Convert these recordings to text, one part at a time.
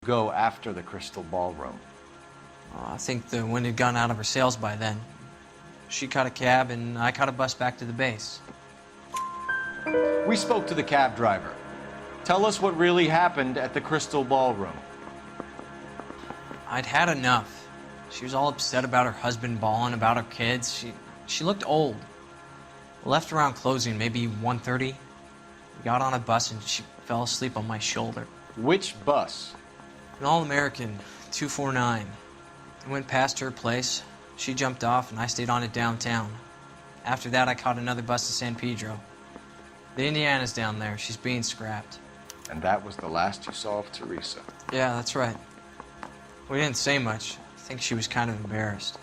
go after the Crystal Ballroom? I think the wind had gone out of her sails by then. She caught a cab and I caught a bus back to the base. We spoke to the cab driver. Tell us what really happened at the Crystal Ballroom. I'd had enough. She was all upset about her husband bawling about her kids. She looked old. Left around closing, maybe 1:30. We got on a bus and she fell asleep on my shoulder. Which bus? An all-American 249. I went past her place. She jumped off and I stayed on it downtown. After that, I caught another bus to San Pedro. The Indiana's down there. She's being scrapped. And that was the last you saw of Teresa? Yeah, that's right. We didn't say much. I think she was kind of embarrassed.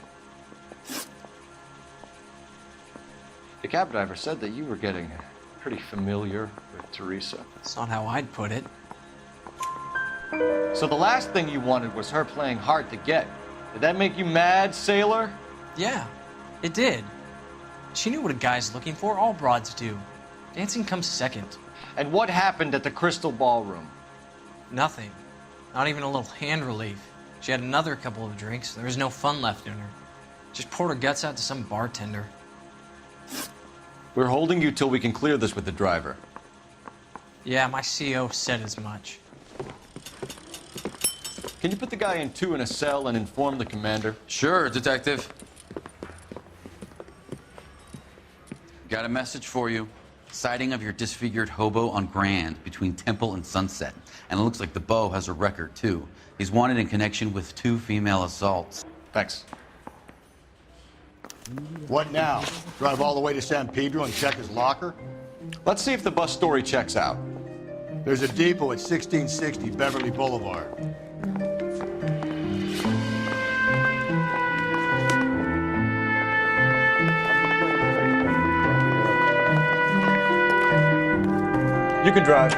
The cab driver said that you were getting pretty familiar with Teresa. That's not how I'd put it. So the last thing you wanted was her playing hard to get. Did that make you mad, sailor? Yeah, it did. She knew what a guy's looking for. All broads do. Dancing comes second. And what happened at the Crystal Ballroom? Nothing. Not even a little hand relief. She had another couple of drinks. There was no fun left in her. Just poured her guts out to some bartender. We're holding you till we can clear this with the driver. Yeah, my CO said as much. Can you put the guy in 2 in a cell and inform the commander? Sure, Detective. Got a message for you. Sighting of your disfigured hobo on Grand between Temple and Sunset. And it looks like the beau has a record, too. He's wanted in connection with 2 female assaults. Thanks. What now? Drive all the way to San Pedro and check his locker? Let's see if the bus story checks out. There's a depot at 1660 Beverly Boulevard. You can drive.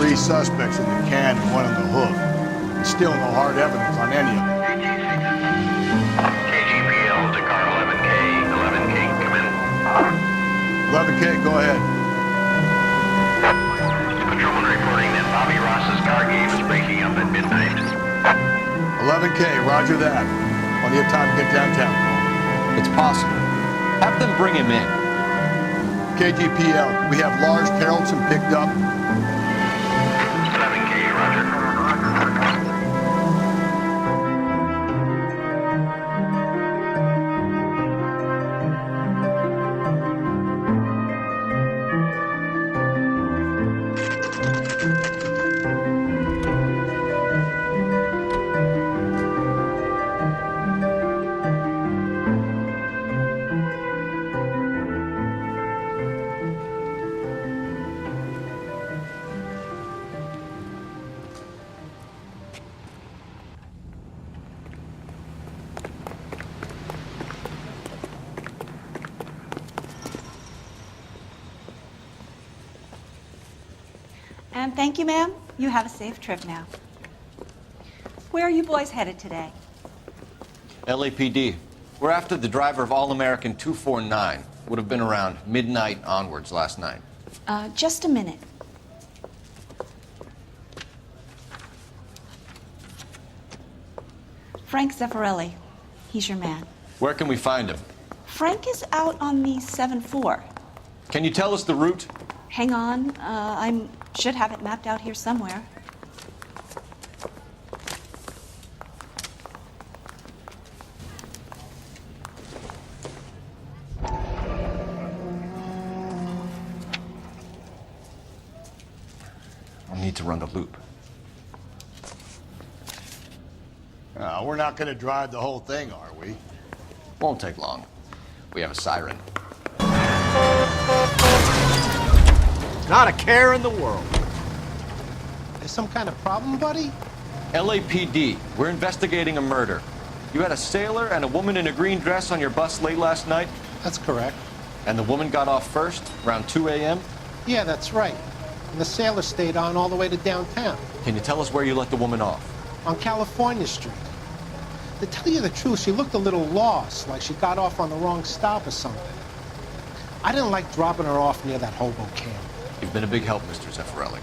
Three suspects in the can and one on the hook. And still no hard evidence on any of them. KGPL to car 11K. 11K, come in. 11K, go ahead. Patrolman reporting that Bobby Ross's car game is breaking up at midnight. 11K, roger that. Plenty of time to get downtown. It's possible. Have them bring him in. KGPL, we have Lars Carrollson picked up. 11K, roger. And thank you, ma'am. You have a safe trip now. Where are you boys headed today? LAPD. We're after the driver of All-American 249. Would have been around midnight onwards last night. Just a minute. Frank Zeffirelli. He's your man. Where can we find him? Frank is out on the 7-4. Can you tell us the route? Hang on. I should have it mapped out here somewhere. I'll need to run the loop. We're not going to drive the whole thing, are we? Won't take long. We have a siren. Not a care in the world. There's some kind of problem, buddy? LAPD, we're investigating a murder. You had a sailor and a woman in a green dress on your bus late last night? That's correct. And the woman got off first, around 2 a.m.? Yeah, that's right. And the sailor stayed on all the way to downtown. Can you tell us where you let the woman off? On California Street. To tell you the truth, she looked a little lost, like she got off on the wrong stop or something. I didn't like dropping her off near that hobo camp. You've been a big help, Mr. Zeffirelli.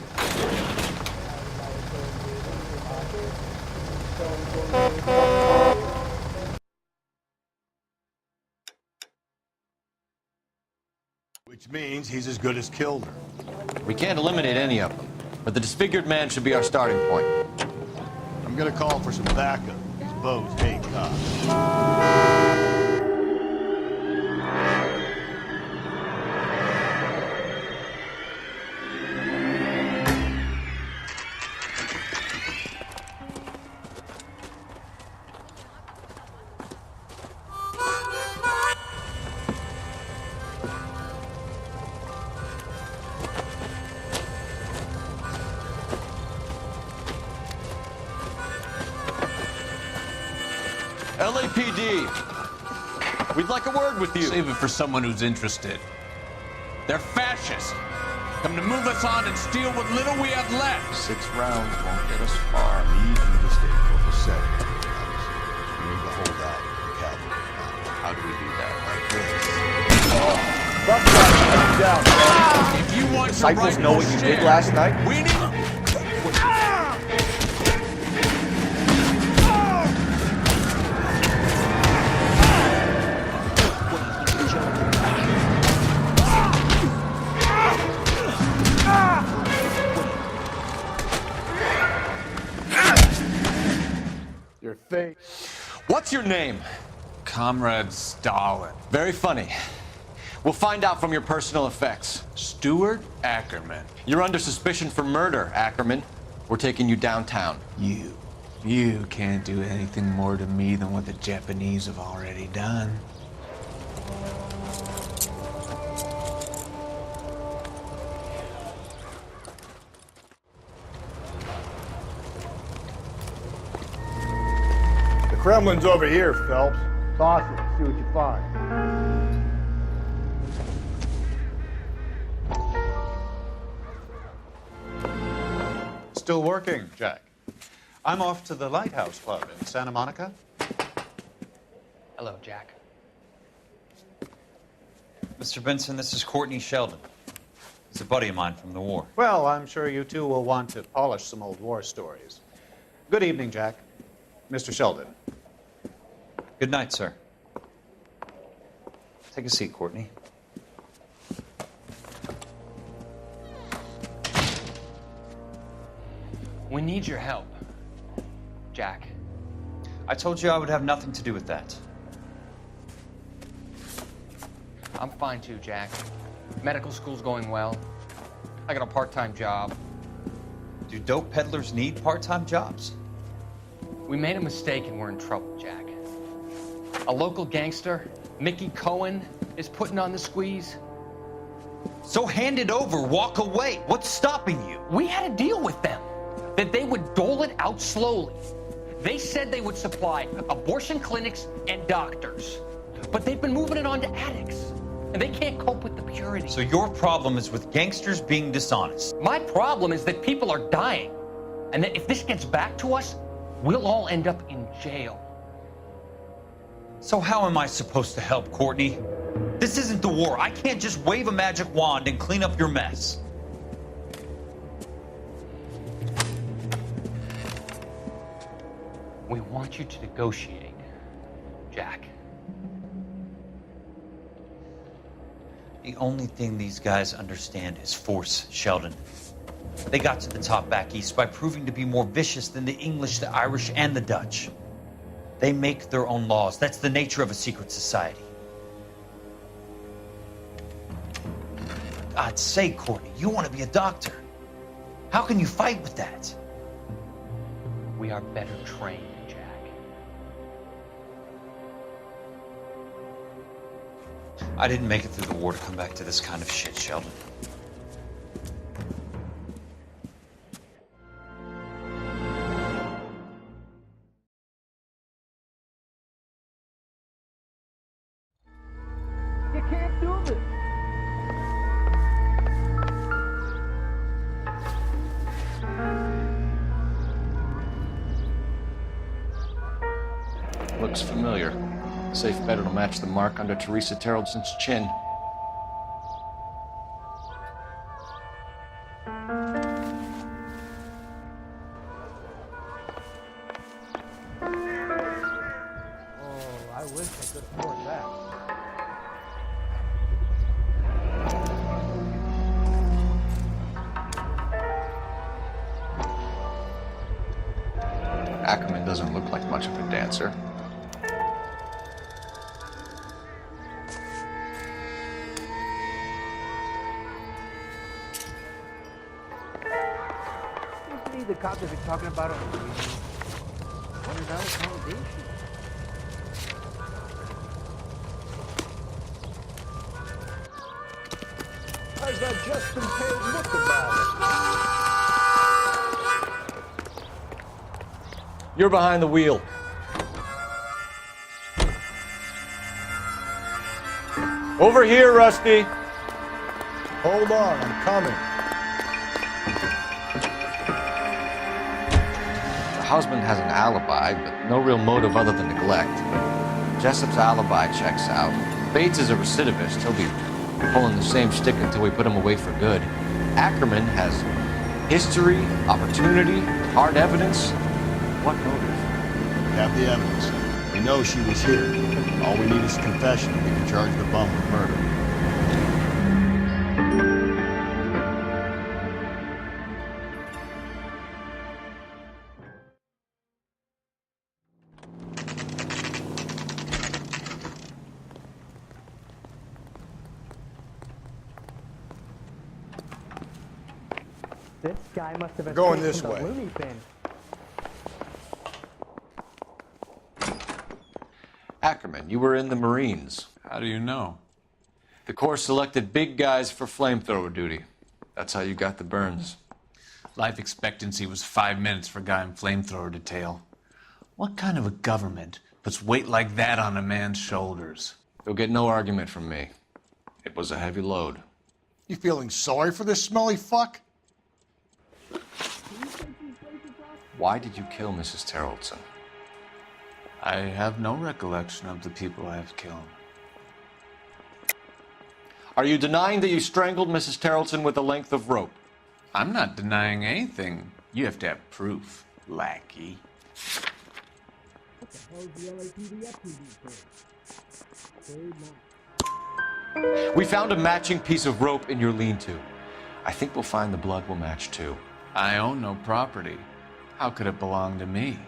Which means he's as good as killed her. We can't eliminate any of them, but the disfigured man should be our starting point. I'm gonna call for some backup. These bows hate cops. LAPD, we'd like a word with you. Save it for someone who's interested. They're fascists. Come to move us on and steal what little we have left. 6 rounds won't get us far. I need you to stay copacetic. We need to hold out for the cavalry. How do we do that? If you want Disciples know what you did last night? We need... Your face. What's your name? Comrade Stalin. Very funny. We'll find out from your personal effects. Stuart Ackerman. You're under suspicion for murder, Ackerman. We're taking you downtown. You can't do anything more to me than what the Japanese have already done. The Kremlin's over here, Phelps. Toss it. See what you find. Still working, Jack. I'm off to the Lighthouse Club in Santa Monica. Hello, Jack. Mr. Benson, this is Courtney Sheldon. He's a buddy of mine from the war. Well, I'm sure you two will want to polish some old war stories. Good evening, Jack. Mr. Sheldon. Good night, sir. Take a seat, Courtney. We need your help, Jack. I told you I would have nothing to do with that. I'm fine too, Jack. Medical school's going well. I got a part-time job. Do dope peddlers need part-time jobs? We made a mistake and we're in trouble, Jack. A local gangster, Mickey Cohen, is putting on the squeeze. So hand it over, walk away. What's stopping you? We had a deal with them that they would dole it out slowly. They said they would supply abortion clinics and doctors, but they've been moving it on to addicts, and they can't cope with the purity. So your problem is with gangsters being dishonest. My problem is that people are dying, and that if this gets back to us, we'll all end up in jail. So how am I supposed to help, Courtney? This isn't the war. I can't just wave a magic wand and clean up your mess. We want you to negotiate, Jack. The only thing these guys understand is force, Sheldon. They got to the top back east by proving to be more vicious than the English, the Irish, and the Dutch. They make their own laws. That's the nature of a secret society. For God's sake, Courtney, you want to be a doctor. How can you fight with that? We are better trained, Jack. I didn't make it through the war to come back to this kind of shit, Sheldon. You can't do this. Looks familiar. Safe bet it'll match the mark under Teresa Terrelson's chin. Ackerman doesn't look like much of a dancer. The cops have been talking about it on the radio. $100 accommodation. How's that just been paid look about it? You're behind the wheel. Over here, Rusty. Hold on, I'm coming. The husband has an alibi, but no real motive other than neglect. Jessup's alibi checks out. Bates is a recidivist. He'll be pulling the same stick until we put him away for good. Ackerman has history, opportunity, hard evidence. What motive? We have the evidence. We know she was here. All we need is a confession. We can charge the bum with murder. This guy must have been Going this way. Looney bin. Ackerman, you were in the Marines. How do you know? The Corps selected big guys for flamethrower duty. That's how you got the burns. Life expectancy was 5 minutes for a guy in flamethrower detail. What kind of a government puts weight like that on a man's shoulders? You'll get no argument from me. It was a heavy load. You feeling sorry for this smelly fuck? Why did you kill Mrs. Terrellson? I have no recollection of the people I have killed. Are you denying that you strangled Mrs. Terrellson with a length of rope? I'm not denying anything. You have to have proof, lackey. What the hell is the LAPD up to these days? We found a matching piece of rope in your lean-to. I think we'll find the blood will match too. I own no property. How could it belong to me?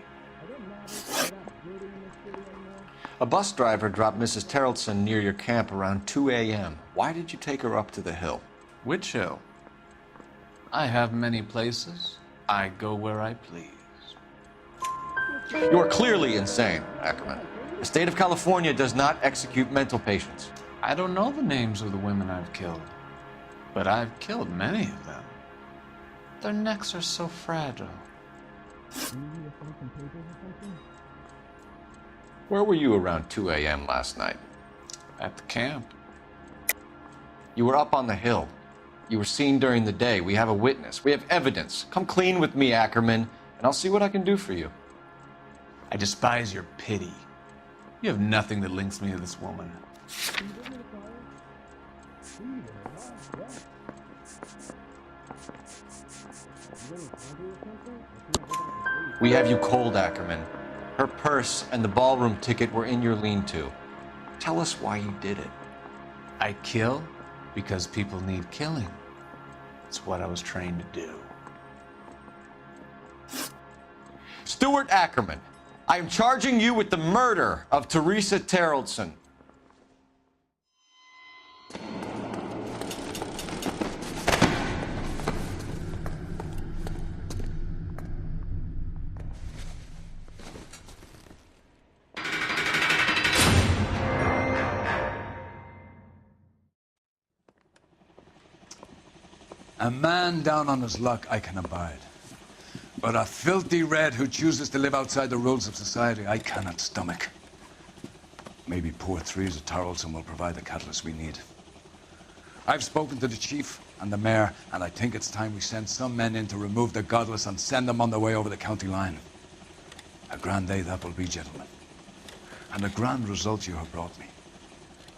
A bus driver dropped Mrs. Terrellson near your camp around 2 a.m. Why did you take her up to the hill? Which hill? I have many places. I go where I please. You are clearly insane, Ackerman. The state of California does not execute mental patients. I don't know the names of the women I've killed, but I've killed many of them. Their necks are so fragile. Where were you around 2 a.m. last night? At the camp. You were up on the hill. You were seen during the day. We have a witness. We have evidence. Come clean with me, Ackerman, and I'll see what I can do for you. I despise your pity. You have nothing that links me to this woman. We have you cold, Ackerman. Her purse and the ballroom ticket were in your lean-to. Tell us why you did it. I kill because people need killing. It's what I was trained to do. Stuart Ackerman, I am charging you with the murder of Teresa Terrellson. A man down on his luck I can abide. But a filthy red who chooses to live outside the rules of society I cannot stomach. Maybe poor Teresa Terrellson will provide the catalyst we need. I've spoken to the chief and the mayor, and I think it's time we send some men in to remove the godless and send them on their way over the county line. A grand day that will be, gentlemen. And a grand result you have brought me.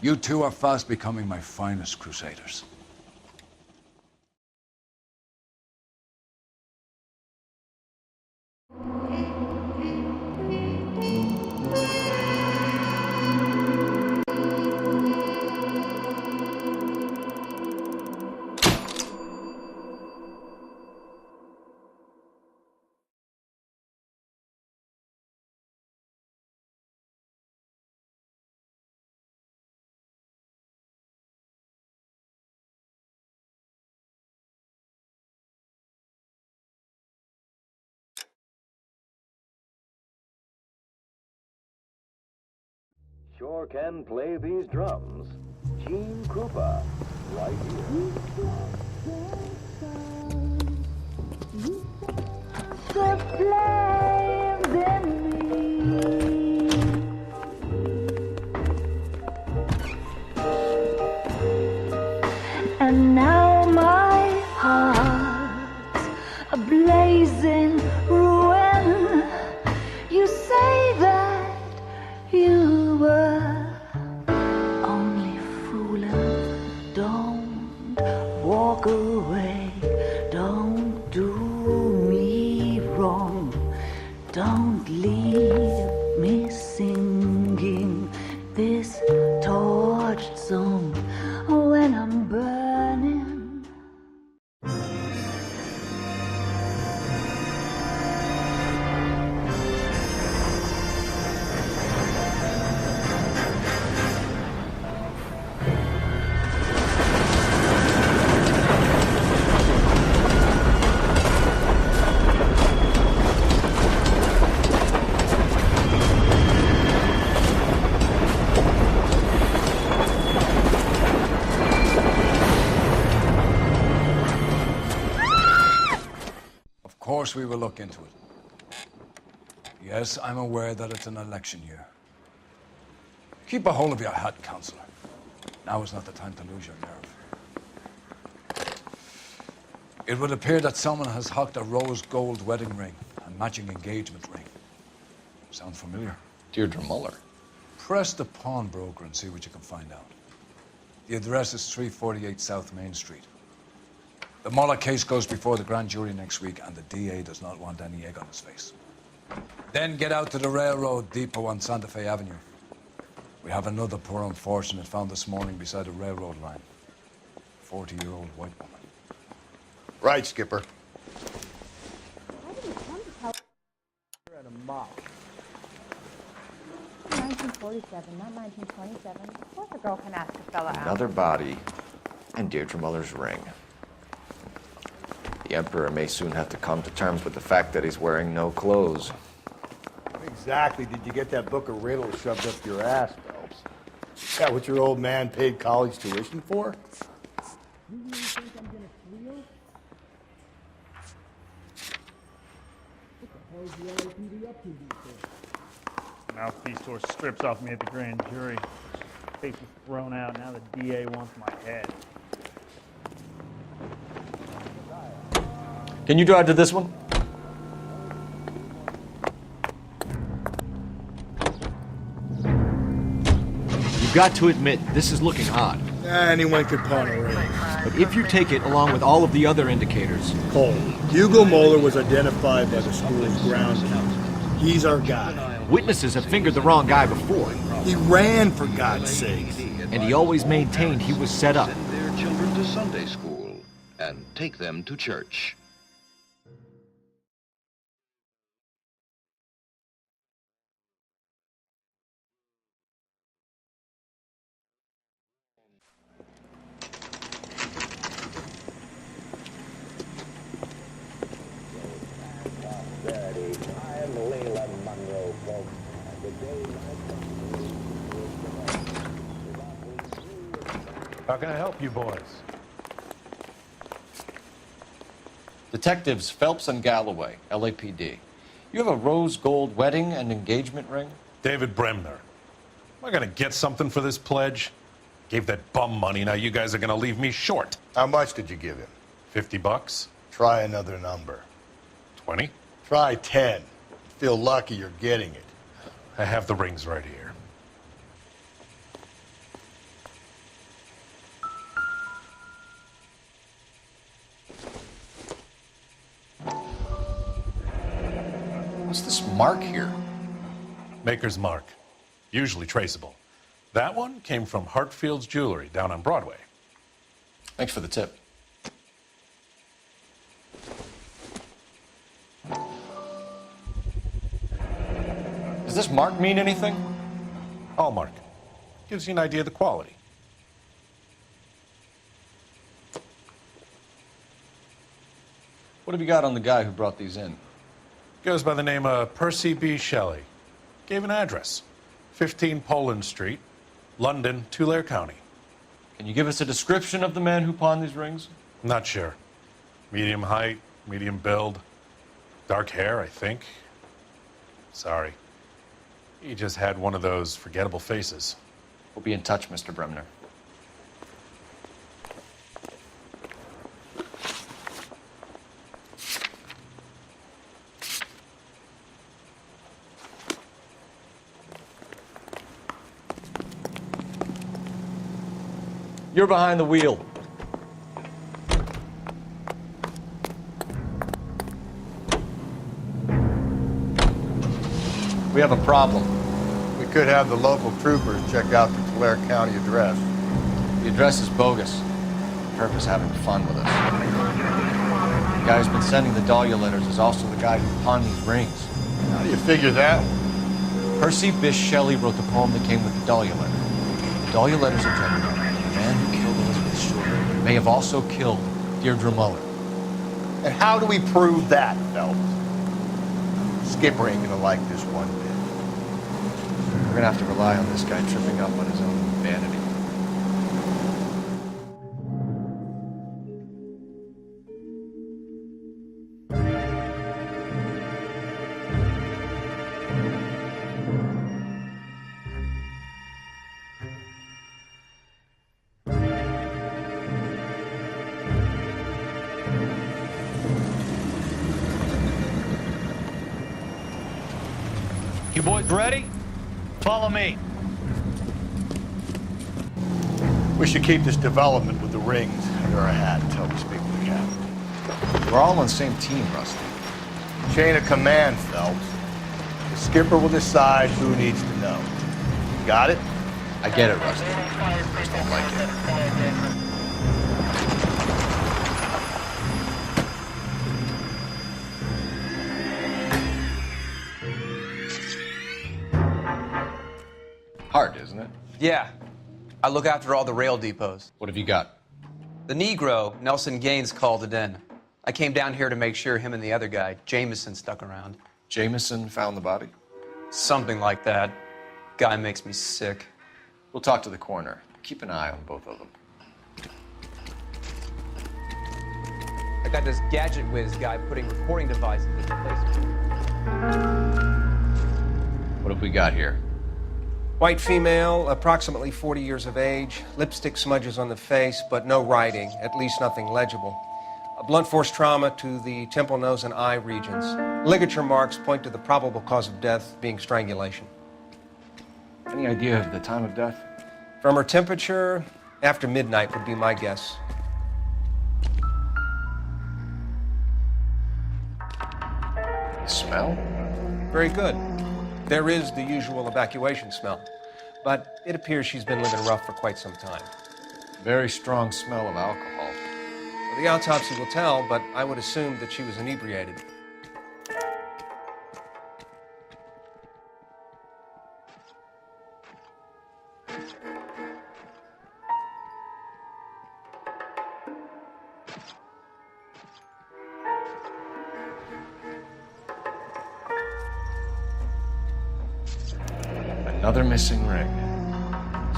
You two are fast becoming my finest crusaders. sure can play these drums. Gene Krupa, right here. The flames in me. And now my heart's a blazing ruin. You say that you were only fooling. Don't walk away. Don't do me wrong. Don't leave me singing this torched song when I'm burning. Of course we will look into it. Yes, I'm aware that it's an election year. Keep a hold of your hat, Counselor. Now is not the time to lose your nerve. It would appear that someone has hocked a rose gold wedding ring and matching engagement ring. Sound familiar? Deirdre Muller. Press the pawnbroker and see what you can find out. The address is 348 South Main Street. The Muller case goes before the grand jury next week, and the DA does not want any egg on his face. Then get out to the railroad depot on Santa Fe Avenue. We have another poor unfortunate found this morning beside a railroad line. 40-year-old white woman. Right, Skipper. You're at a mock. 1947, not 1927. Of course a girl can ask a fella out. Another body and Deirdre Muller's ring. The Emperor may soon have to come to terms with the fact that he's wearing no clothes. What exactly did you get that book of riddles shoved up your ass, Phelps? Is that what your old man paid college tuition for? You really think I'm gonna squeal? What the hell's the LAPD up to these days? Mouthpiece tore strips off me at the grand jury. Face was thrown out. Now the DA wants my head. Can you drive to this one? You've got to admit, this is looking odd. Anyone could pawn a ring. But if you take it along with all of the other indicators... Cole, Hugo Moeller was identified by the school's ground council. He's our guy. Witnesses have fingered the wrong guy before. He ran, for God's sake. And he always maintained he was set up. Send their children to Sunday school and take them to church. How can I help you boys? Detectives Phelps and Galloway, LAPD. You have a rose gold wedding and engagement ring? David Bremner. Am I gonna get something for this pledge? Gave that bum money, now you guys are gonna leave me short. How much did you give him? $50? Try another number. 20? Try 10. Feel lucky you're getting it. I have the rings right here. What's this mark here? Maker's mark. Usually traceable. That one came from Hartfield's Jewelry down on Broadway. Thanks for the tip. Does this mark mean anything? Hallmark. Gives you an idea of the quality. What have you got on the guy who brought these in? Goes by the name of Percy B. Shelley. Gave an address. 15 Poland Street, London, Tulare County. Can you give us a description of the man who pawned these rings? Not sure. Medium height, medium build, dark hair, I think. Sorry. He just had one of those forgettable faces. We'll be in touch, Mr. Bremner. You're behind the wheel. We have a problem. We could have the local troopers check out the Tulare County address. The address is bogus. Kirk is having fun with us. The guy who's been sending the Dahlia letters is also the guy who pawned these rings. How do you figure that? Percy Bysshe Shelley wrote the poem that came with the Dahlia letter. The Dahlia letters are telling you the man who killed Elizabeth Short may have also killed Deirdre Muller. And how do we prove that, Phelps? Skipper ain't gonna like this one bit. We're gonna have to rely on this guy tripping up on his own vanity. You boys ready? Follow me. We should keep this development with the rings under our hat until we speak with the captain. We're all on the same team, Rusty. Chain of command, Phelps. The skipper will decide who needs to know. Got it? I get it, Rusty. I just don't like it. Hard, isn't it? Yeah. I look after all the rail depots. What have you got? The Negro, Nelson Gaines, called it in. I came down here to make sure him and the other guy, Jameson, stuck around. Jameson found the body? Something like that. Guy makes me sick. We'll talk to the coroner. Keep an eye on both of them. I got this gadget whiz guy putting recording devices in the place. What have we got here? White female, approximately 40 years of age, lipstick smudges on the face, but no writing, at least nothing legible. A blunt force trauma to the temple, nose, and eye regions. Ligature marks point to the probable cause of death being strangulation. Any idea of the time of death? From her temperature, after midnight would be my guess. The smell? Very good. There is the usual evacuation smell, but it appears she's been living rough for quite some time. Very strong smell of alcohol. Well, the autopsy will tell, but I would assume that she was inebriated. Another missing ring.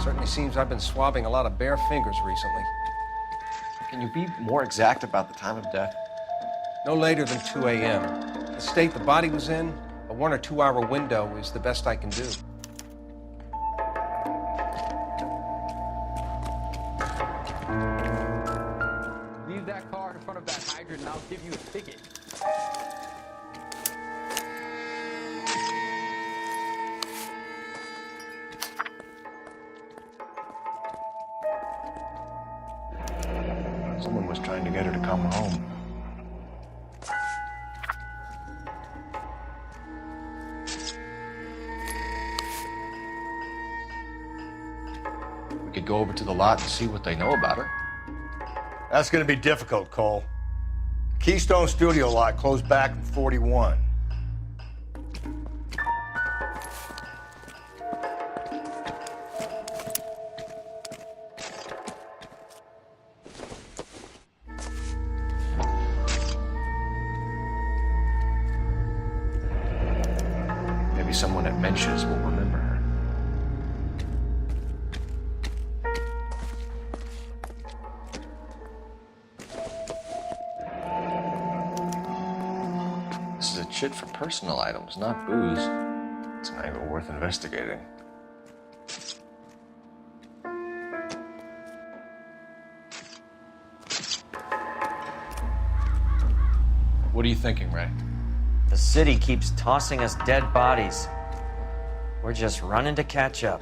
Certainly seems I've been swabbing a lot of bare fingers recently. Can you be more exact about the time of death? No later than 2 a.m. The state the body was in, a 1 or 2 hour window is the best I can do. Leave that car in front of that hydrant and I'll give you a ticket. Someone was trying to get her to come home. We could go over to the lot and see what they know about her. That's gonna be difficult, Cole. Keystone Studio lot closed back in 41. Maybe someone at Mensch's will remember her. This is a chit for personal items, not booze. It's an angle worth investigating. What are you thinking, Ray? The city keeps tossing us dead bodies. We're just running to catch up.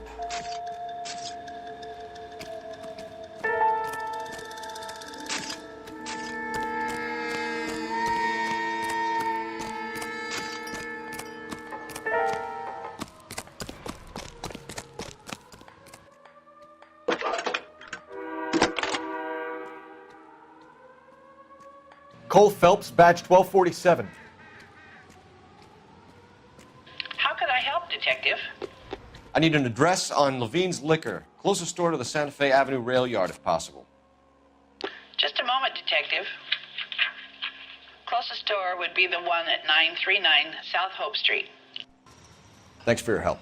Cole Phelps, badge 1247. How can I help, Detective? I need an address on Levine's Liquor. Closest store to the Santa Fe Avenue rail yard, if possible. Just a moment, Detective. Closest store would be the one at 939 South Hope Street. Thanks for your help.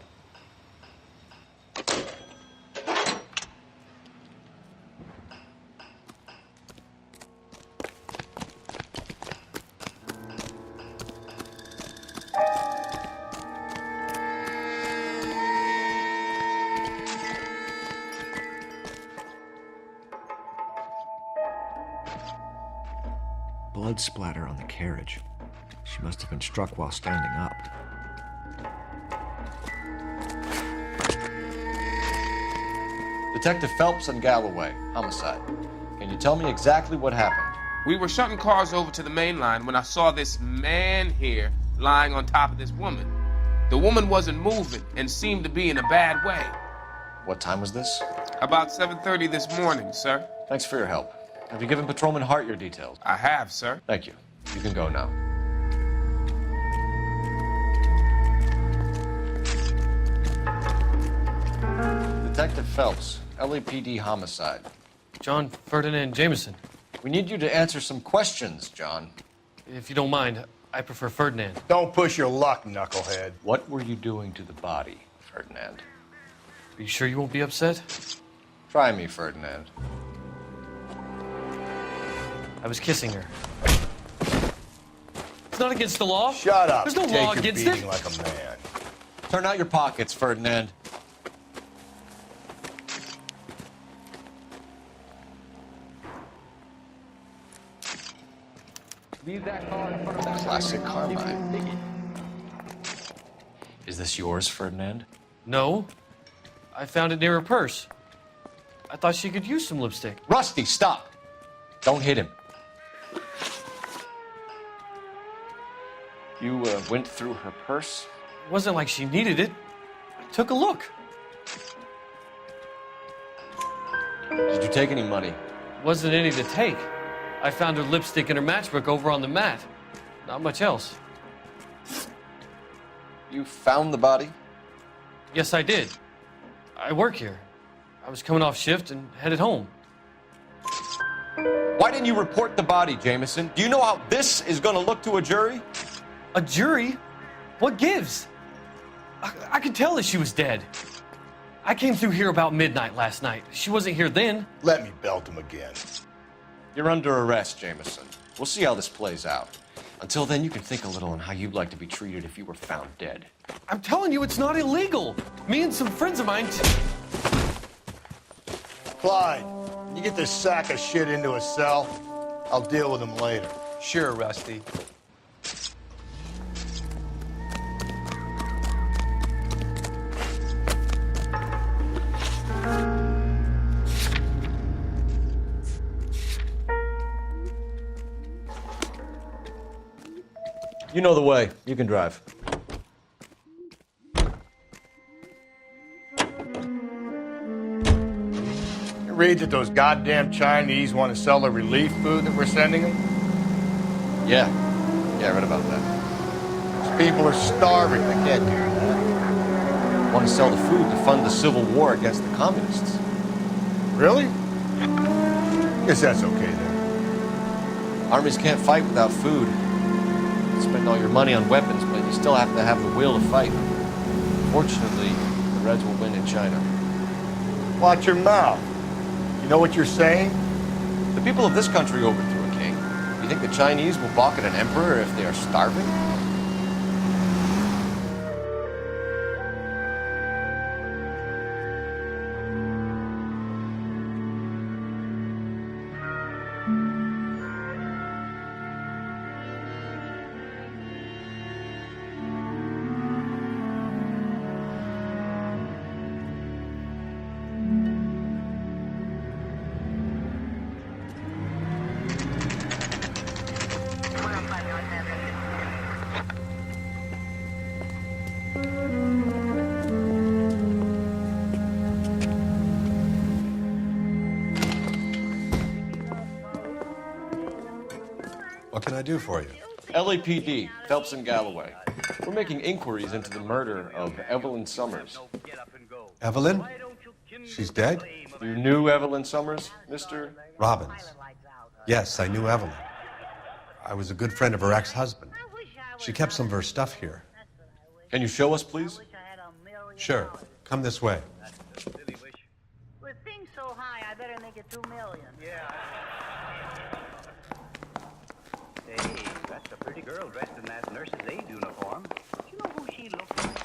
Blood splatter on the carriage. She must have been struck while standing up. Detective Phelps and Galloway, homicide. Can you tell me exactly what happened? We were shutting cars over to the main line when I saw this man here lying on top of this woman. The woman wasn't moving and seemed to be in a bad way. What time was this? About 7:30 this morning, sir. Thanks for your help. Have you given Patrolman Hart your details? I have, sir. Thank you. You can go now. Detective Phelps, LAPD homicide. John Ferdinand Jameson. We need you to answer some questions, John. If you don't mind, I prefer Ferdinand. Don't push your luck, knucklehead. What were you doing to the body, Ferdinand? Are you sure you won't be upset? Try me, Ferdinand. I was kissing her. It's not against the law. Shut up. There's no Take law your against beating it. like a man. Turn out your pockets, Ferdinand. Leave that car in front of that Classic Carmine. Is this yours, Ferdinand? No. I found it near her purse. I thought she could use some lipstick. Rusty, stop! Don't hit him. You went through her purse? It wasn't like she needed it. I took a look. Did you take any money? Wasn't any to take. I found her lipstick and her matchbook over on the mat. Not much else. You found the body? Yes, I did. I work here. I was coming off shift and headed home. Why didn't you report the body, Jameson? Do you know how this is going to look to a jury? A jury? What gives? I could tell that she was dead. I came through here about midnight last night. She wasn't here then. Let me belt him again. You're under arrest, Jameson. We'll see how this plays out. Until then, you can think a little on how you'd like to be treated if you were found dead. I'm telling you, it's not illegal. Me and some friends of mine... Clyde, you get this sack of shit into a cell. I'll deal with him later. Sure, Rusty. You know the way. You can drive. You read that those goddamn Chinese want to sell the relief food that we're sending them? Yeah. Yeah, I read about that. These people are starving. They can't do that. Want to sell the food to fund the civil war against the communists. Really? Guess that's okay then. Armies can't fight without food. Spend all your money on weapons, but you still have to have the will to fight. Fortunately, the Reds will win in China. Watch your mouth. You know what you're saying? The people of this country overthrew a king. You think the Chinese will balk at an emperor if they are starving? What can I do for you? LAPD, Phelps and Galloway. We're making inquiries into the murder of Evelyn Summers. Evelyn? She's dead? You knew Evelyn Summers, Mr. Robbins. Yes, I knew Evelyn. I was a good friend of her ex-husband. She kept some of her stuff here. Can you show us, please? Sure. Come this way. With things so high, I better make it 2 million. Yeah. Hey, that's a pretty girl dressed in that nurse's aid uniform. Do you know who she looks like?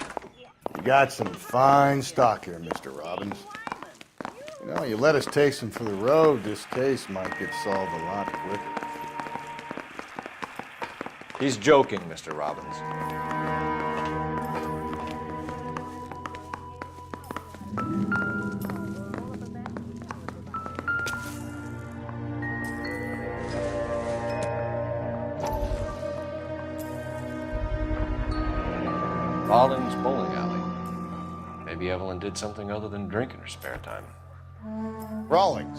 You got some fine stock here, Mr. Robbins. You know, you let us take some for the road, this case might get solved a lot quicker. He's joking, Mr. Robbins. Rollins Bowling Alley. Maybe Evelyn did something other than drink in her spare time. Rawlings.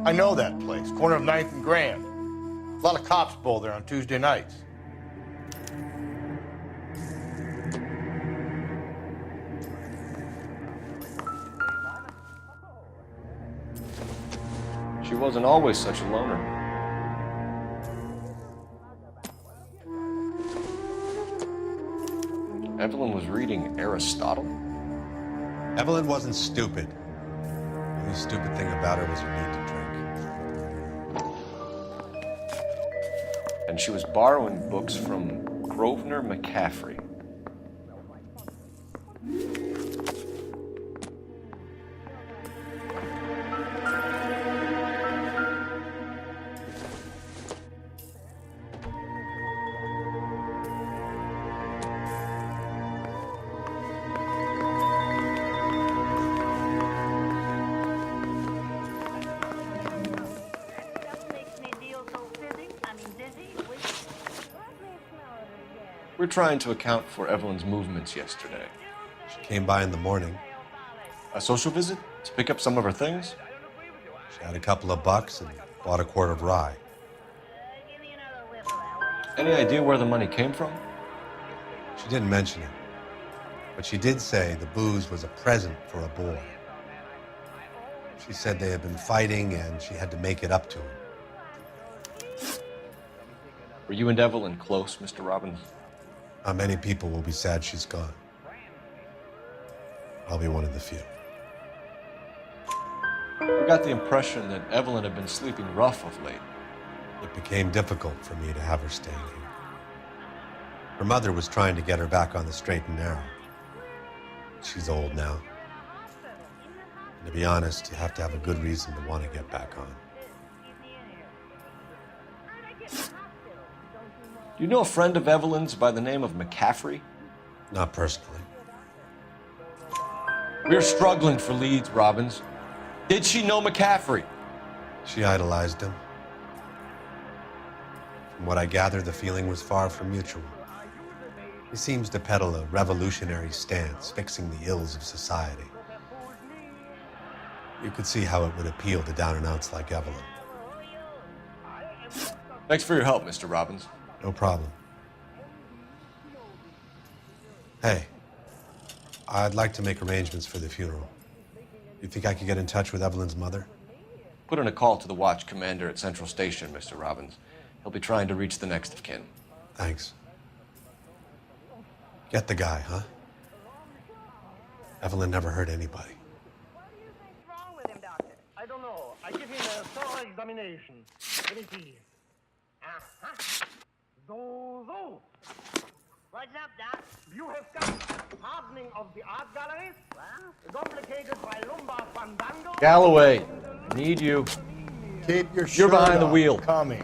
I know that place, corner of 9th and Grand. A lot of cops bowl there on Tuesday nights. She wasn't always such a loner. Evelyn was reading Aristotle? Evelyn wasn't stupid. The only stupid thing about her was her need to drink. And she was borrowing books from Grosvenor McCaffrey. We're trying to account for Evelyn's movements yesterday. She came by in the morning. A social visit? To pick up some of her things? She had a couple of bucks and bought a quart of rye. Any idea where the money came from? She didn't mention it. But she did say the booze was a present for a boy. She said they had been fighting and she had to make it up to him. Were you and Evelyn close, Mr. Robbins? Not many people will be sad she's gone. I'll be one of the few. We got the impression that Evelyn had been sleeping rough of late. It became difficult for me to have her staying here. Her mother was trying to get her back on the straight and narrow. She's old now. And to be honest, you have to have a good reason to want to get back on. Do you know a friend of Evelyn's by the name of McCaffrey? Not personally. We're struggling for leads, Robbins. Did she know McCaffrey? She idolized him. From what I gather, the feeling was far from mutual. He seems to peddle a revolutionary stance, fixing the ills of society. You could see how it would appeal to down-and-outs like Evelyn. Thanks for your help, Mr. Robbins. No problem. Hey, I'd like to make arrangements for the funeral. You think I could get in touch with Evelyn's mother? Put in a call to the watch commander at Central Station, Mr. Robbins. He'll be trying to reach the next of kin. Thanks. Get the guy, huh? Evelyn never hurt anybody. What's wrong with him, Doctor? I don't know. I give him a thorough examination. Let me see. Uh-huh. So. What's up, Doc? You have got hardening of the art galleries, complicated by lumbar fandango. Galloway, need you. Keep your You're shirt behind the on. wheel. Coming.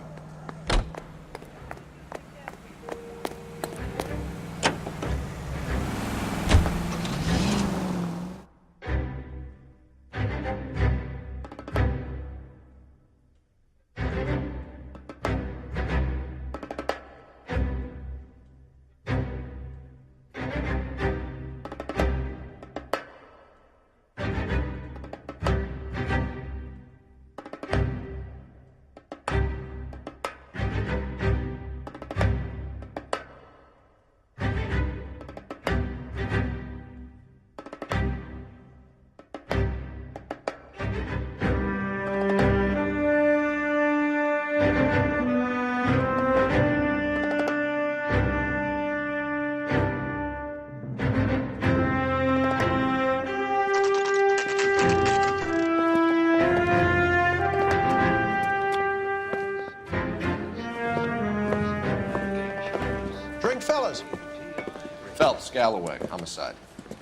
Drink, fellas. Phelps, Galloway, homicide.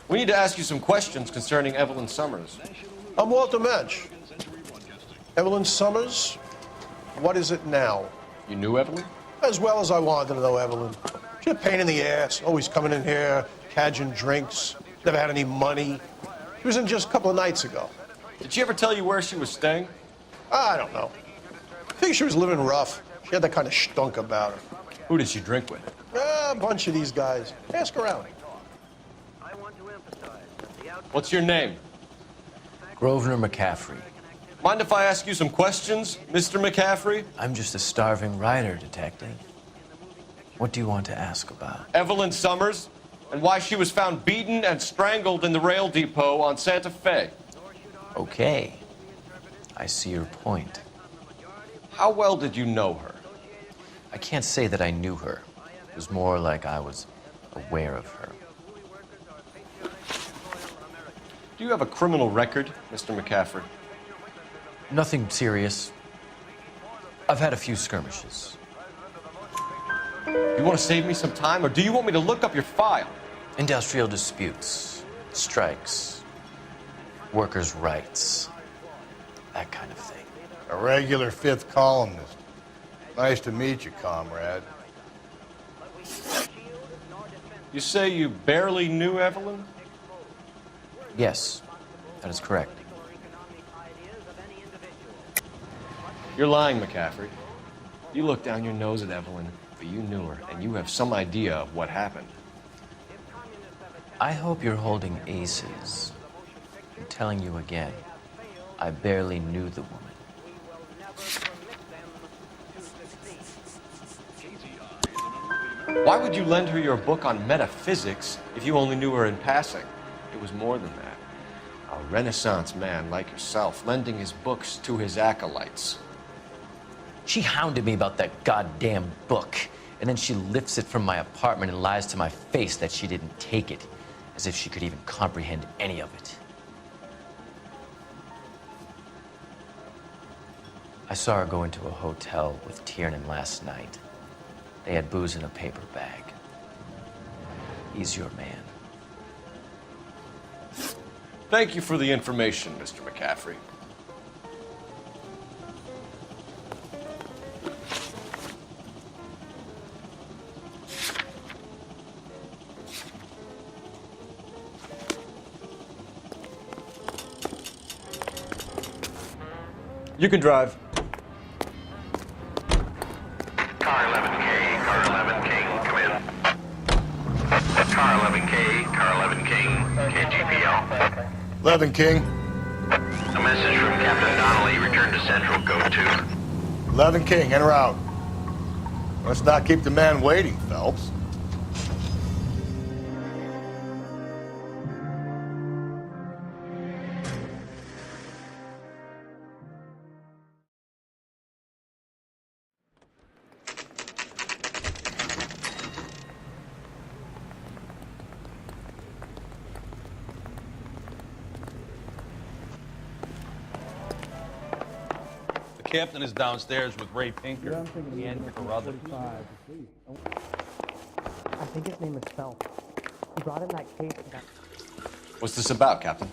We need to ask you some questions concerning Evelyn Summers. I'm Walter Mensch. Evelyn Summers, what is it now? You knew Evelyn? As well as I wanted to know Evelyn. She's a pain in the ass, always coming in here, cadging drinks, never had any money. She was in just a couple of nights ago. Did she ever tell you where she was staying? I don't know. I think she was living rough. She had that kind of stunk about her. Who did she drink with? A bunch of these guys. Ask around. What's your name? Grosvenor McCaffrey. Mind if I ask you some questions, Mr. McCaffrey? I'm just a starving writer, detective. What do you want to ask about? Evelyn Summers, and why she was found beaten and strangled in the rail depot on Santa Fe. Okay. I see your point. How well did you know her? I can't say that I knew her. It was more like I was aware of her. Do you have a criminal record, Mr. McCaffrey? Nothing serious. I've had a few skirmishes. You want to save me some time, or do you want me to look up your file? Industrial disputes, strikes, workers' rights, that kind of thing. A regular fifth columnist. Nice to meet you, comrade. You say you barely knew Evelyn? Yes, that is correct. You're lying, McCaffrey. You looked down your nose at Evelyn, but you knew her, and you have some idea of what happened. I hope you're holding aces. I'm telling you again, I barely knew the woman. Why would you lend her your book on metaphysics if you only knew her in passing? It was more than that. A Renaissance man like yourself, lending his books to his acolytes. She hounded me about that goddamn book, and then she lifts it from my apartment and lies to my face that she didn't take it, as if she could even comprehend any of it. I saw her go into a hotel with Tiernan last night. They had booze in a paper bag. He's your man. Thank you for the information, Mr. McCaffrey. You can drive. Car 11K, Car 11 King, come in. Car 11K, Car 11 King, KGPL. 11 King. A message from Captain Donnelly, return to Central, go to. 11 King, en route. Let's not keep the man waiting, Phelps. The captain is downstairs with Ray Pinker and Carruthers. I think his name is Phelps. He brought in that case and got... What's this about, Captain?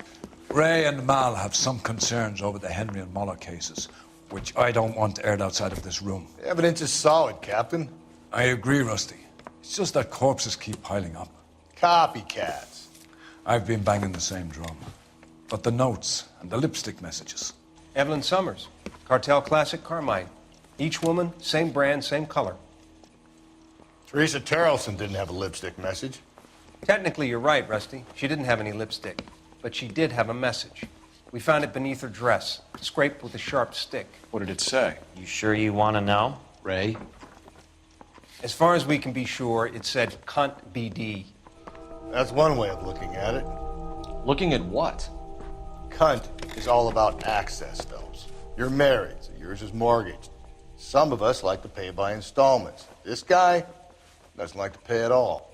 Ray and Mal have some concerns over the Henry and Muller cases, which I don't want aired outside of this room. The evidence is solid, Captain. I agree, Rusty. It's just that corpses keep piling up. Copycats. I've been banging the same drum. But the notes and the lipstick messages. Evelyn Summers, Cartel Classic Carmine. Each woman, same brand, same color. Teresa Terrelson didn't have a lipstick message. Technically, you're right, Rusty. She didn't have any lipstick. But she did have a message. We found it beneath her dress, scraped with a sharp stick. What did it say? You sure you want to know? Ray? As far as we can be sure, it said cunt BD. That's one way of looking at it. Looking at what? Cunt is all about access, Phelps. You're married, so yours is mortgaged. Some of us like to pay by installments. This guy doesn't like to pay at all.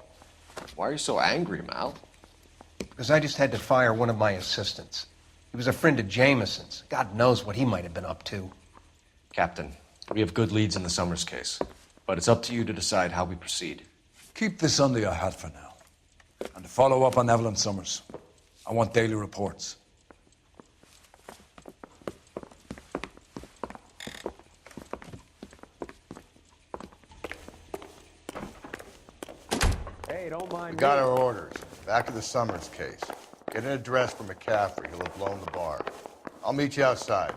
Why are you so angry, Mal? Because I just had to fire one of my assistants. He was a friend of Jameson's. God knows what he might have been up to. Captain, we have good leads in the Summers case, but it's up to you to decide how we proceed. Keep this under your hat for now. And to follow up on Evelyn Summers, I want daily reports. Hey, don't mind me. We got our orders. Back to the Summers case. Get an address for McCaffrey. He'll have blown the bar. I'll meet you outside.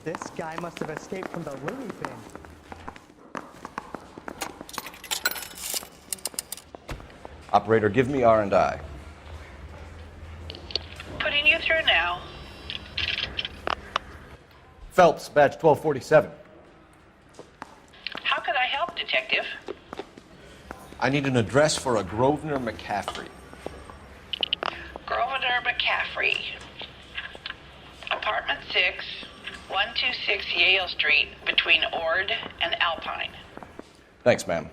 This guy must have escaped from the Looney Bin. Operator, give me R&I. Putting you through now. Phelps, badge 1247. How could I help, Detective? I need an address for a Grosvenor McCaffrey. Grosvenor McCaffrey. Apartment 6, 126 Yale Street, between Ord and Alpine. Thanks, ma'am.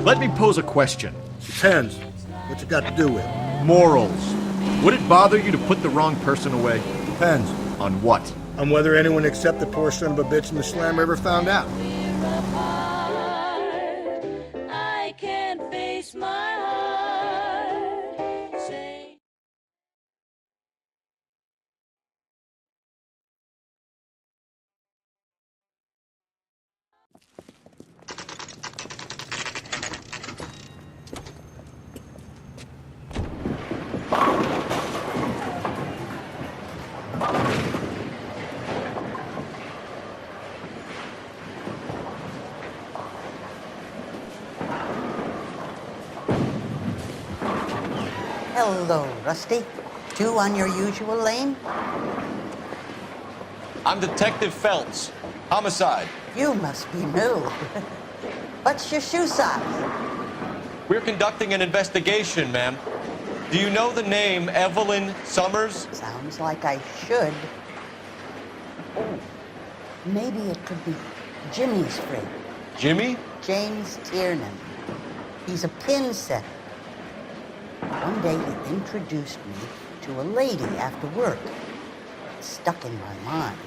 Let me pose a question. Depends. What you got to do with it? Morals. Would it bother you to put the wrong person away? Depends. On what? On whether anyone except the poor son of a bitch in the slammer ever found out. I can't face my heart. Say Hello, Rusty. Two on your usual lane? I'm Detective Phelps. Homicide. You must be new. What's your shoe size? We're conducting an investigation, ma'am. Do you know the name Evelyn Summers? Sounds like I should. Oh, maybe it could be Jimmy's friend. Jimmy? James Tiernan. He's a pin setter. One day he introduced me to a lady after work. It stuck in my mind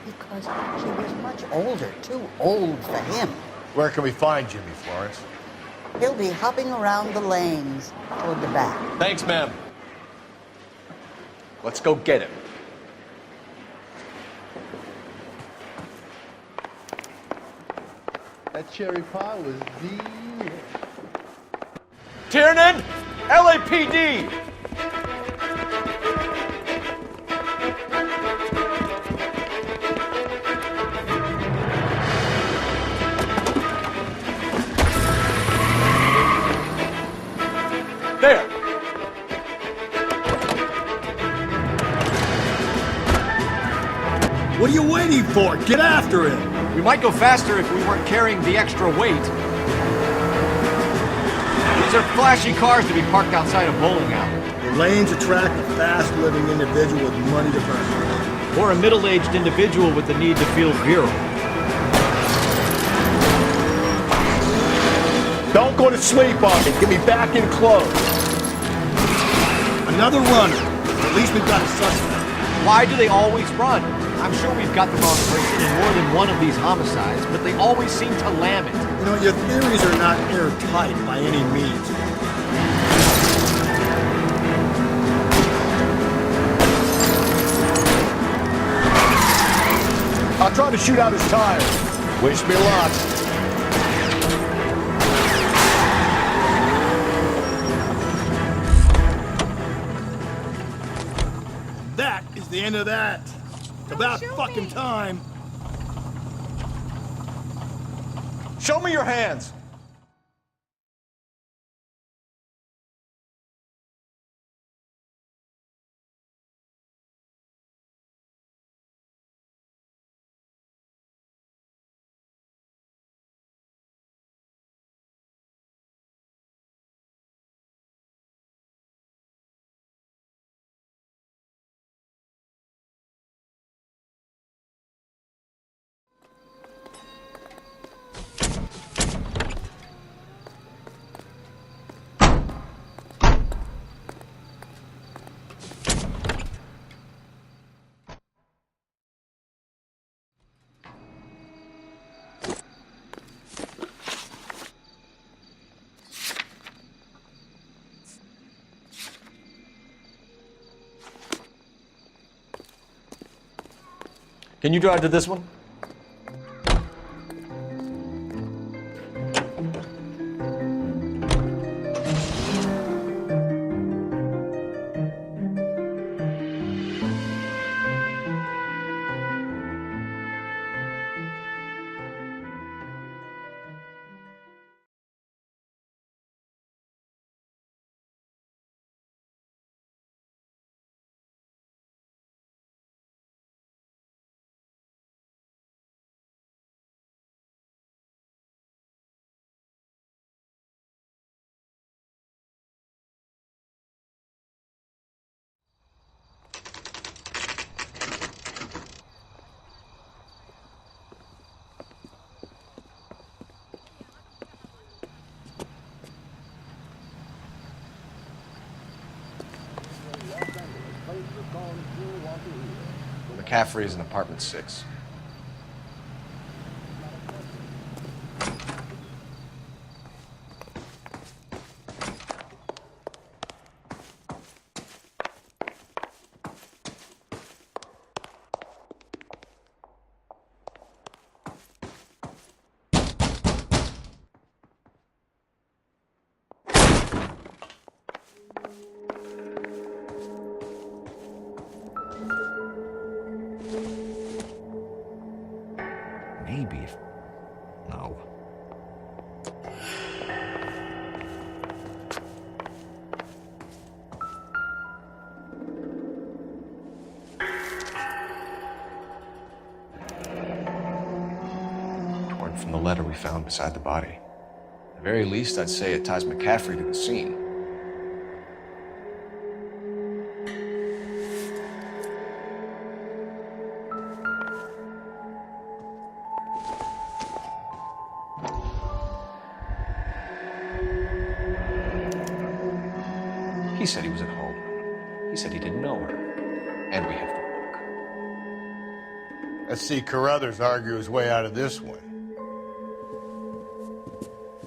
because she was much older, too old for him. Where can we find Jimmy, Florence? He'll be hopping around the lanes toward the back. Thanks, ma'am. Let's go get him. That cherry pie was delicious. Tiernan! LAPD! There! What are you waiting for? Get after him! We might go faster if we weren't carrying the extra weight. These are flashy cars to be parked outside a bowling alley. The lanes attract a fast-living individual with money to burn. Or a middle-aged individual with the need to feel virile. Don't go to sleep on me. Get me back in close. Another runner. At least we've got a suspect. Why do they always run? I'm sure we've got the wrong person in more than one of these homicides, but they always seem to lam it. You know, your theories are not airtight by any means. I'll try to shoot out his tires. Wish me luck. That is the end of that. It's about fucking time. Show me your hands! Can you drive to this one? McCaffrey is in apartment 6. Maybe. No. Torn from the letter we found beside the body. At the very least, I'd say it ties McCaffrey to the scene. He said he was at home. He said he didn't know her. And we have the book. Let's see Carruthers argue his way out of this one.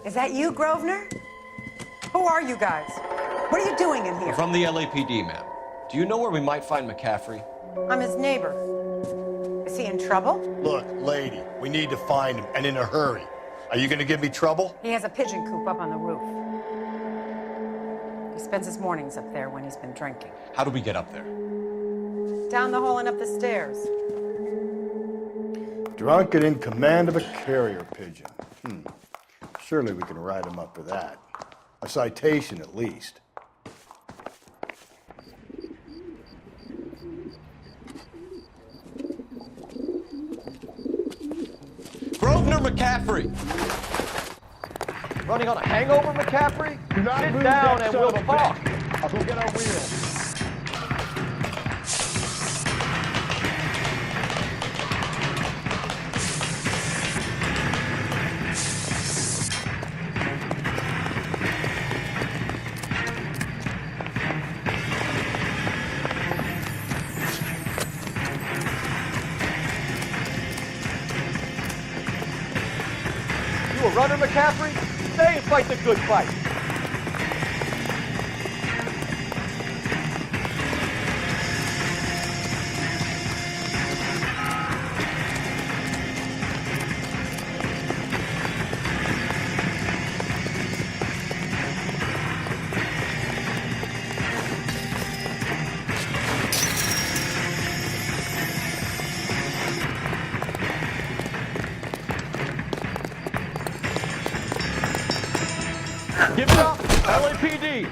Is that you, Grosvenor? Who are you guys? What are you doing in here? We're from the LAPD, ma'am. Do you know where we might find McCaffrey? I'm his neighbor. Is he in trouble? Look, lady, we need to find him, and in a hurry. Are you gonna give me trouble? He has a pigeon coop up on the roof. He spends his mornings up there when he's been drinking. How do we get up there? Down the hall and up the stairs. Drunk and in command of a carrier pigeon. Surely we can write him up for that. A citation, at least. Grosvenor McCaffrey! Running on a hangover, McCaffrey? Sit down and we'll talk. I'll go get our wheels. You a runner, McCaffrey? Stay and fight the good fight. Give it up, LAPD!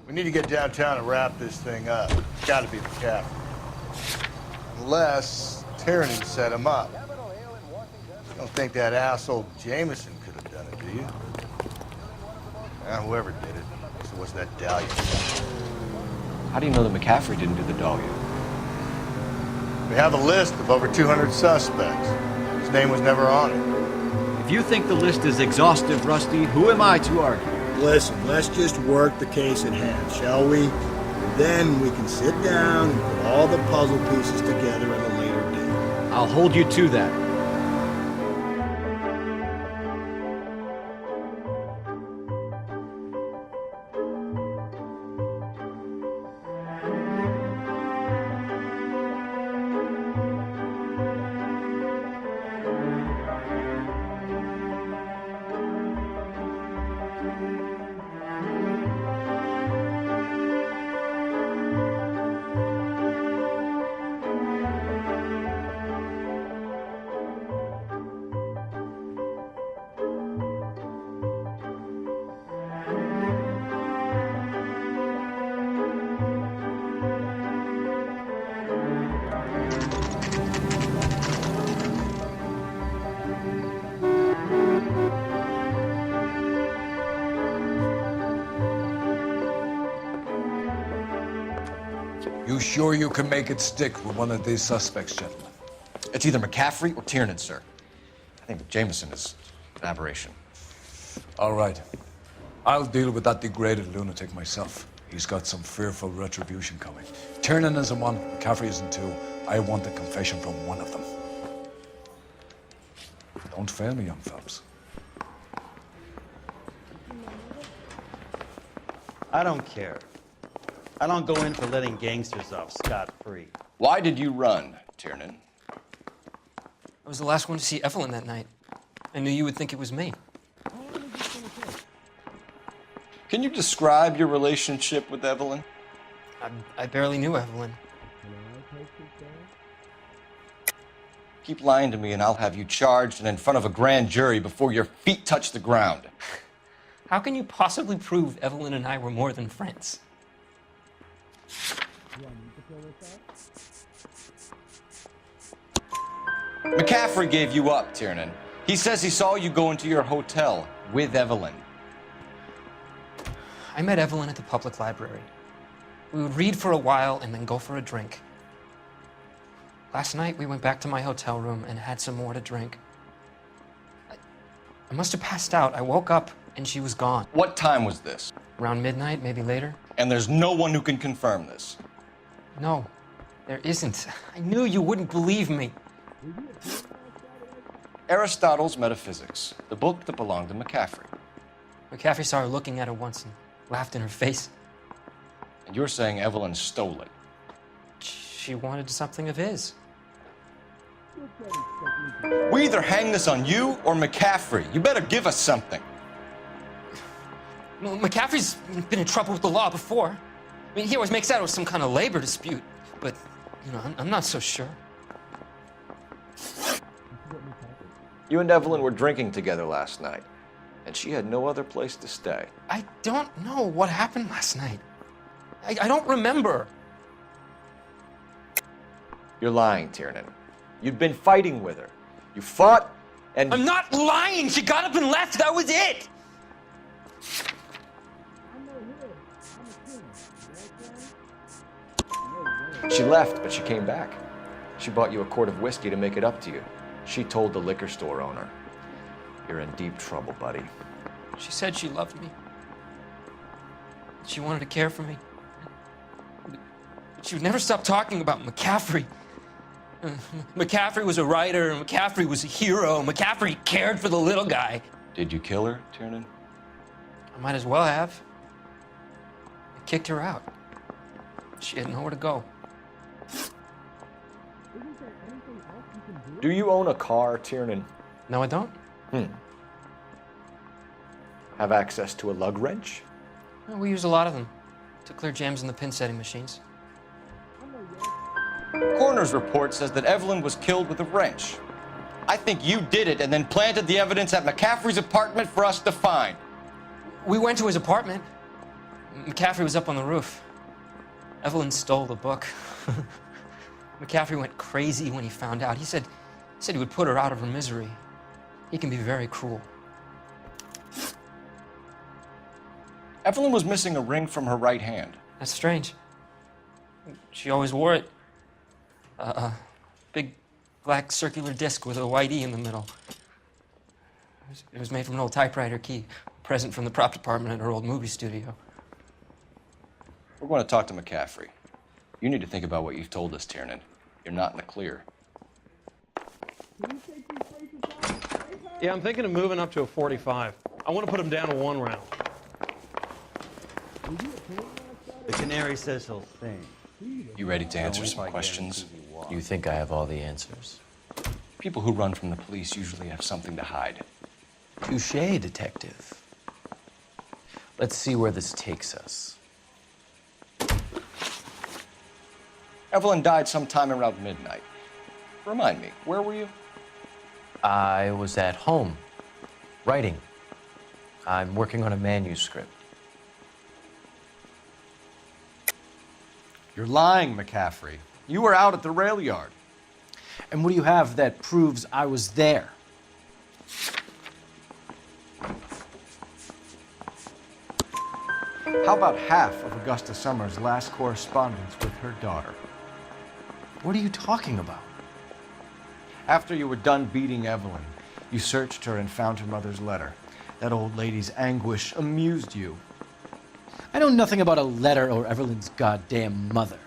We need to get downtown and wrap this thing up. Gotta be McCaffrey. Unless Tierney set him up. You don't think that asshole Jameson could have done it, do you? Whoever did it. So what's that dahlia? How do you know that McCaffrey didn't do the dahlia? We have a list of over 200 suspects. His name was never on it. If you think the list is exhaustive, Rusty, who am I to argue? Listen, let's just work the case at hand, shall we? Then we can sit down and put all the puzzle pieces together at a later date. I'll hold you to that. You sure you can make it stick with one of these suspects, gentlemen? It's either McCaffrey or Tiernan, sir. I think Jameson is an aberration. All right. I'll deal with that degraded lunatic myself. He's got some fearful retribution coming. Tiernan isn't one, McCaffrey isn't two. I want a confession from one of them. Don't fail me, young fellas. I don't care. I don't go in for letting gangsters off scot-free. Why did you run, Tiernan? I was the last one to see Evelyn that night. I knew you would think it was me. Can you describe your relationship with Evelyn? I barely knew Evelyn. Keep lying to me and I'll have you charged and in front of a grand jury before your feet touch the ground. How can you possibly prove Evelyn and I were more than friends? McCaffrey gave you up, Tiernan. He says he saw you go into your hotel with Evelyn. I met Evelyn at the public library. We would read for a while and then go for a drink. Last night, we went back to my hotel room and had some more to drink. I must have passed out. I woke up and she was gone. What time was this? Around midnight, maybe later. And there's no one who can confirm this? No, there isn't. I knew you wouldn't believe me. Aristotle's Metaphysics, the book that belonged to McCaffrey. McCaffrey saw her looking at it once and laughed in her face. And you're saying Evelyn stole it? She wanted something of his. We either hang this on you or McCaffrey. You better give us something. Well, McCaffrey's been in trouble with the law before. I mean, he always makes out it was some kind of labor dispute, but, you know, I'm not so sure. You and Evelyn were drinking together last night, and she had no other place to stay. I don't know what happened last night. I don't remember. You're lying, Tiernan. You'd been fighting with her. You fought, and... I'm not lying! She got up and left, that was it! She left, but she came back. She bought you a quart of whiskey to make it up to you. She told the liquor store owner. You're in deep trouble, buddy. She said she loved me. She wanted to care for me. But she would never stop talking about McCaffrey. McCaffrey was a writer, and McCaffrey was a hero. McCaffrey cared for the little guy. Did you kill her, Tiernan? I might as well have. I kicked her out. She had nowhere to go. Do you own a car, Tiernan? No, I don't. Have access to a lug wrench? No, we use a lot of them to clear jams in the pin setting machines. Coroner's report says that Evelyn was killed with a wrench. I think you did it and then planted the evidence at McCaffrey's apartment for us to find. We went to his apartment. McCaffrey was up on the roof. Evelyn stole the book. McCaffrey went crazy when he found out. He said he would put her out of her misery. He can be very cruel. Evelyn was missing a ring from her right hand. That's strange. She always wore it. Big black circular disc with a white E in the middle. It was made from an old typewriter key, present from the prop department at her old movie studio. We're going to talk to McCaffrey. You need to think about what you've told us, Tiernan. You're not in the clear. Yeah, I'm thinking of moving up to a 45. I want to put him down to 1 round. The canary says he'll sing. You ready to answer some questions? You think I have all the answers? People who run from the police usually have something to hide. Touché, detective. Let's see where this takes us. Evelyn died sometime around midnight. Remind me, where were you? I was at home, writing. I'm working on a manuscript. You're lying, McCaffrey. You were out at the rail yard. And what do you have that proves I was there? How about half of Augusta Summers' last correspondence with her daughter? What are you talking about? After you were done beating Evelyn, you searched her and found her mother's letter. That old lady's anguish amused you. I know nothing about a letter or Evelyn's goddamn mother.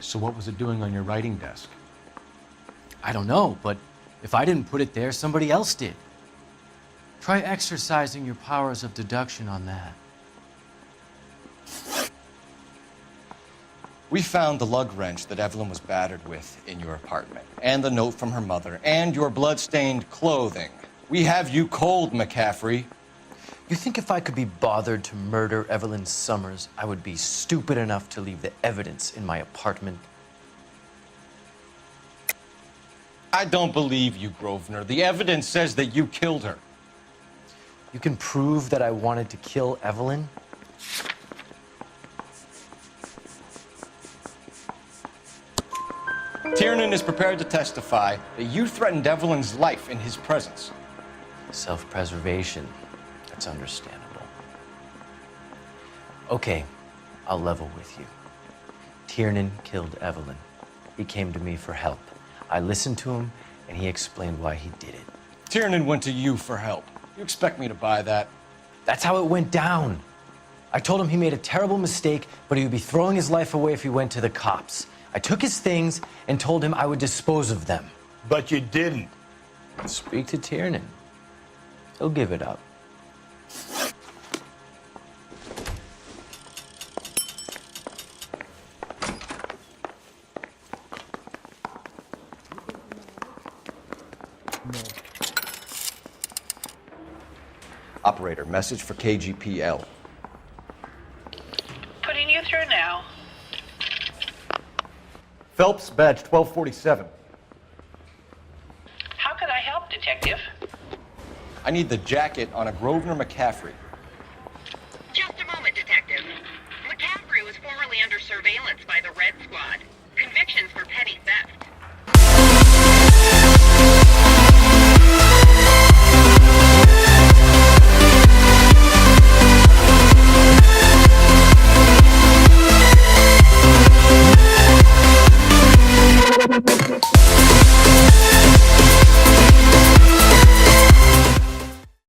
So what was it doing on your writing desk? I don't know, but if I didn't put it there, somebody else did. Try exercising your powers of deduction on that. We found the lug wrench that Evelyn was battered with in your apartment, and the note from her mother, and your blood-stained clothing. We have you cold, McCaffrey. You think if I could be bothered to murder Evelyn Summers, I would be stupid enough to leave the evidence in my apartment? I don't believe you, Grosvenor. The evidence says that you killed her. You can prove that I wanted to kill Evelyn? Tiernan is prepared to testify that you threatened Evelyn's life in his presence. Self-preservation. That's understandable. Okay, I'll level with you. Tiernan killed Evelyn. He came to me for help. I listened to him, and he explained why he did it. Tiernan went to you for help. You expect me to buy that? That's how it went down. I told him he made a terrible mistake, but he would be throwing his life away if he went to the cops. I took his things and told him I would dispose of them. But you didn't. Speak to Tiernan. He'll give it up. Operator, message for KGPL. Putting you through now. Phelps, badge 1247. How could I help, Detective? I need the jacket on a Grosvenor McCaffrey. Just a moment, Detective. McCaffrey was formerly under surveillance by the Red Squad. Convictions for petty theft.